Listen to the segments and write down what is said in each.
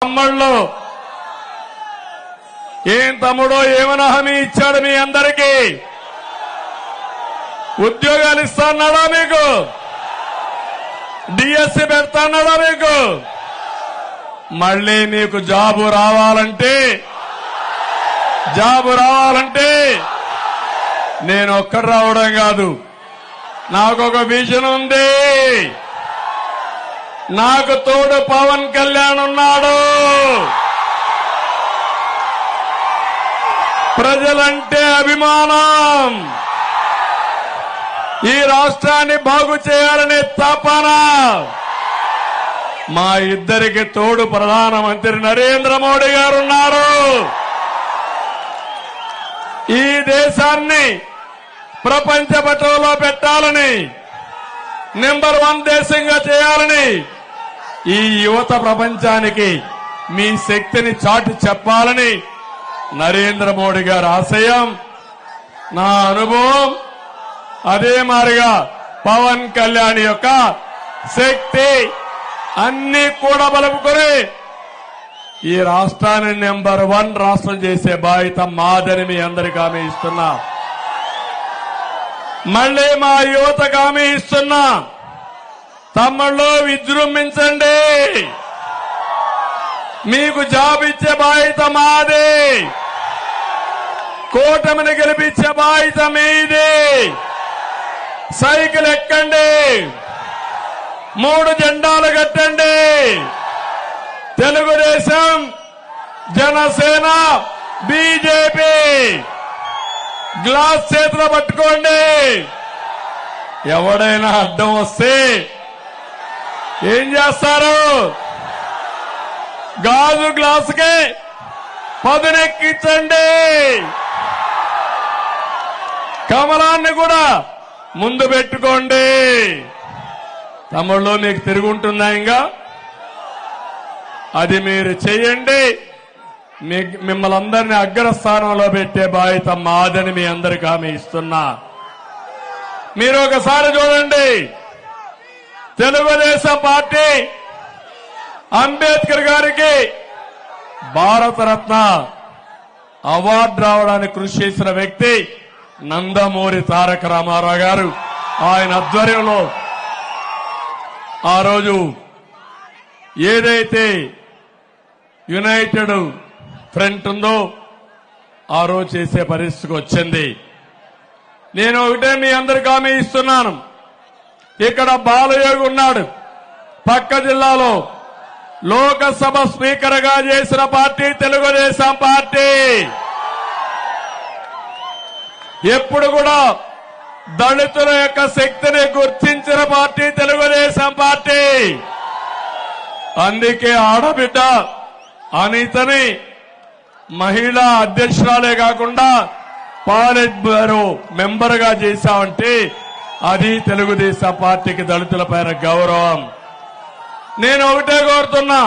తమ్ముళ్ళు ఏం తమ్ముడో ఏమని హామీ ఇచ్చాడు మీ అందరికీ? ఉద్యోగాలు ఇస్తాన్నాడా మీకు? డిఎస్సి పెడతాన్నాడా మీకు? మళ్ళీ మీకు జాబు రావాలంటే నేను ఒక్కడు రావడం కాదు, నాకొక విజన్ ఉంది. నాకు తోడు పవన్ కళ్యాణ్ ఉన్నాడు. ప్రజలంటే అభిమానం, ఈ రాష్ట్రాన్ని బాగు చేయాలనే తపన. మా ఇద్దరికి తోడు ప్రధానమంత్రి నరేంద్ర మోడీ గారు ఉన్నారు. ఈ దేశాన్ని ప్రపంచ పటంలో పెట్టాలని, నెంబర్ 1 దేశంగా చేయాలని, ఈ యువత ప్రపంచానికి మీ శక్తిని చాటి చెప్పాలని నరేంద్ర మోడీ గారి ఆశయం. నా అనుభవం అదే మారిగా పవన్ కళ్యాణ్ యొక్క శక్తి అన్ని కూడా బలుపుకొని ఈ రాష్ట్రాన్ని నెంబర్ 1 రాష్ట్రం చేసే బాధ్యత మాదని మీ అందరికీ హామీ ఇస్తున్నా. మళ్లీ మా యువతకు హామీ ఇస్తున్నా, తమ్ముళ్ళు విజృంభించండి. మీకు జాబ్ ఇచ్చే బాధ్యత మాది, కూటమిని గెలిపించే బాధ్యత మీది. సైకిల్ ఎక్కండి, 3 జెండాలు కట్టండి. తెలుగుదేశం, జనసేన, బీజేపీ. గ్లాస్ చేతిలో పట్టుకోండి. ఎవడైనా అడ్డం వస్తే ఏం చేస్తారు? గాజు గ్లాసుకి పదునెక్కించండి. కమలాన్ని కూడా ముందు పెట్టుకోండి. తమ్ముళ్ళు మీకు తిరుగుంటుందా? ఇంకా అది మీరు చేయండి. మిమ్మల్ని అందరినీ అగ్రస్థానంలో పెట్టే బాధ్యత మాదని మీ అందరికీ హామీ ఇస్తున్నా. మీరు ఒకసారి చూడండి, తెలుగుదేశం పార్టీ అంబేద్కర్ గారికి భారతరత్న అవార్డు రావడానికి కృషి చేసిన వ్యక్తి నందమూరి తారక రామారావు గారు. ఆయన ఆధ్వర్యంలో ఆ రోజు ఏదైతే యునైటెడ్ ఫ్రంట్ ఉందో ఆ రోజు చేసే పరిస్థితికి వచ్చింది. నేను ఒకటే మీ అందరికీ హామీ ఇస్తున్నాను, ఇక్కడ బాలయోగి ఉన్నాడు, పక్క జిల్లాలో లోకసభ స్పీకర్ గా చేసిన పార్టీ తెలుగుదేశం పార్టీ. ఎప్పుడు కూడా దళితుల యొక్క శక్తిని గుర్తించిన పార్టీ తెలుగుదేశం పార్టీ. అందుకే ఆడబిడ్డ అనితని మహిళా అధ్యక్షురాలే కాకుండా పార్లమెంట్ బ్యూరో మెంబర్ గా చేశామంటే అది తెలుగుదేశం పార్టీకి దళితుల పైన గౌరవం. నేను ఒకటే కోరుతున్నా,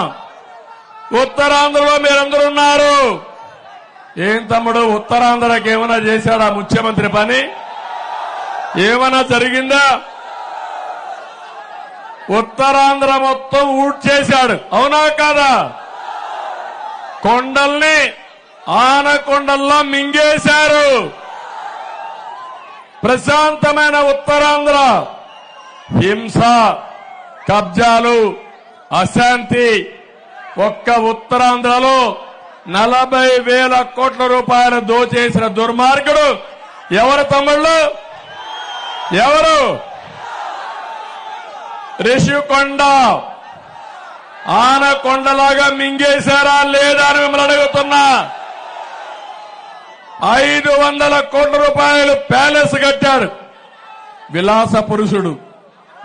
ఉత్తరాంధ్రలో మీరందరూ ఉన్నారు. ఏం తమ్ముడు, ఉత్తరాంధ్రకి ఏమైనా చేశాడా ముఖ్యమంత్రి పని? ఏమైనా జరిగిందా? ఉత్తరాంధ్ర మొత్తం ఊడ్చేశాడు, అవునా కాదా? కొండల్ని ఆనకొండల్లో మింగేశారు. ప్రశాంతమైన ఉత్తరాంధ్ర హింస, కబ్జాలు, అశాంతి. ఒక్క ఉత్తరాంధ్రలో 40,000 కోట్ల రూపాయలు దోచేసిన దుర్మార్గుడు ఎవరు తమ్ముళ్ళు? ఎవరు? రిషికొండ ఆనకొండలాగా మింగేశారా లేదా అని మిమ్మల్ని అడుగుతున్నా. 500 కోట్ల రూపాయలు ప్యాలెస్ కట్టాడు విలాస పురుషుడు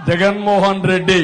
జగన్మోహన్ రెడ్డి.